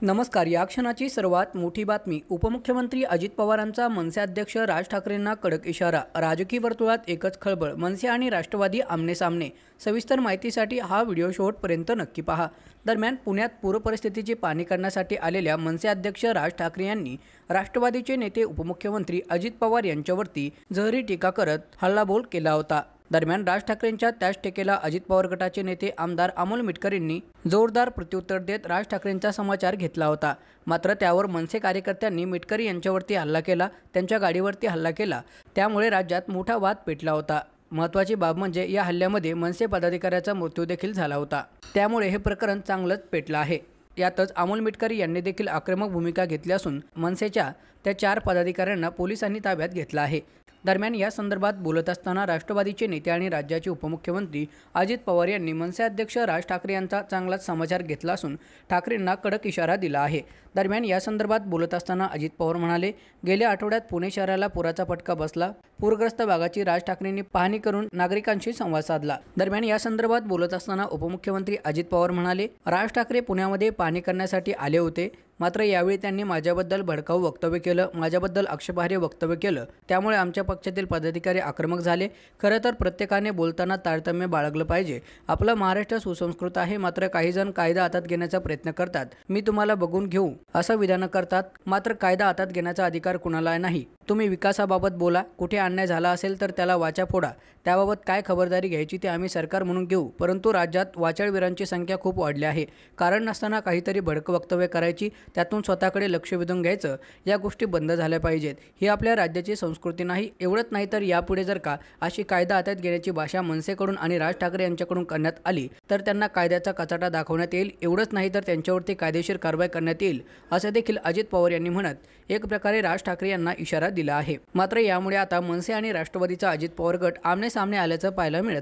नमस्कार. या क्षणाची सर्वात मोठी बातमी. उपमुख्यमंत्री अजित पवारांचा मनसे अध्यक्ष राज ठाकरेंना कडक इशारा. राजकीय वर्तुळात एकच खळबळ. मनसे आणि राष्ट्रवादी आमनेसामने. सविस्तर माहितीसाठी हा व्हिडिओ शेवटपर्यंत नक्की पहा. दरम्यान पुण्यात पूरपरिस्थितीची पाहणी करण्यासाठी आलेल्या मनसे अध्यक्ष राज ठाकरे यांनी राष्ट्रवादीचे नेते उपमुख्यमंत्री अजित पवार यांच्यावरती जहरी टीका करत हल्लाबोल केला होता. दरम्यान राज ठाकरेंच्या त्याच टीकेला अजित पवार गटाचे नेते आमदार अमोल मिटकर यांनी जोरदार प्रत्युत्तर देत राज ठाकरेंचा समाचार घेतला होता. मात्र त्यावर मनसे कार्यकर्त्यांनी मिटकर यांच्यावरती हल्ला केला, त्यांच्या गाडीवरती हल्ला केला. त्यामुळे राज्यात मोठा वाद पेटला होता. महत्त्वाची बाब म्हणजे या हल्ल्यामध्ये मनसे पदाधिकाऱ्याचा मृत्यू देखील झाला होता. त्यामुळे हे प्रकरण चांगलंच पेटलं आहे. यातच अमोल मिटकर यांनी देखील आक्रमक भूमिका घेतली असून मनसेच्या त्या 4 पदाधिकाऱ्यांना पोलिसांनी ताब्यात घेतलं आहे. दरम्यान या संदर्भात बोलत असताना राष्ट्रवादीचे नेते आणि राज्याचे उपमुख्यमंत्री अजित पवार यांनी मनसे अध्यक्ष राज ठाकरे यांचा चांगलाच समाचार घेतला असून ठाकरेंना कडक इशारा दिला आहे. दरम्यान या संदर्भात बोलत असताना अजित पवार म्हणाले, गेल्या आठवड्यात पुणे शहराला पुराचा फटका बसला. पूरग्रस्त भागाची राज ठाकरेंनी पाहणी करून नागरिकांशी संवाद साधला. दरम्यान या संदर्भात बोलत असताना उपमुख्यमंत्री अजित पवार म्हणाले, राज ठाकरे पुण्यामध्ये पाहणी करण्यासाठी आले होते. मात्र यावेळी त्यांनी माझ्याबद्दल भडकाऊ वक्तव्य केलं, माझ्याबद्दल आक्षेपार्ह वक्तव्य केलं. त्यामुळे आमच्या पक्षातील पदाधिकारी आक्रमक झाले. खरं तर प्रत्येकाने बोलताना तारतम्य बाळगलं पाहिजे. आपलं महाराष्ट्र सुसंस्कृत आहे, मात्र काही जण कायदा हातात घेण्याचा प्रयत्न करतात. मी तुम्हाला बघून घेऊ असं विधान करतात. मात्र कायदा हातात घेण्याचा अधिकार कुणाला नाही. तुम्ही विकासाबाबत बोला, कुठे अन्याय झाला असेल तर त्याला वाचा फोडा. त्याबाबत काय खबरदारी घ्यायची ते आम्ही सरकार म्हणून घेऊ. परंतु राज्यात वाचाळवीरांची संख्या खूप वाढली आहे. कारण नसताना काहीतरी भडकं वक्तव्य करायची, त्यातून स्वतःकडे लक्ष वेधून घ्यायचं, या गोष्टी बंद झाल्या पाहिजेत. ही आपल्या राज्याची संस्कृती नाही. एवढंच नाही तर यापुढे जर का अशी कायदा हातात घेण्याची भाषा मनसेकडून आणि राज ठाकरे यांच्याकडून करण्यात आली तर त्यांना कायद्याचा कचाटा दाखवण्यात येईल. एवढंच नाही तर त्यांच्यावरती कायदेशीर कारवाई करण्यात येईल, असं देखील अजित पवार यांनी म्हणत एक प्रकारे राज ठाकरे यांना इशारा दिला आहे. मात्र यामुळे आता मनसे आणि राष्ट्रवादीचा अजित पवार गट आमने सामने आल्याचं पाहायला मिळत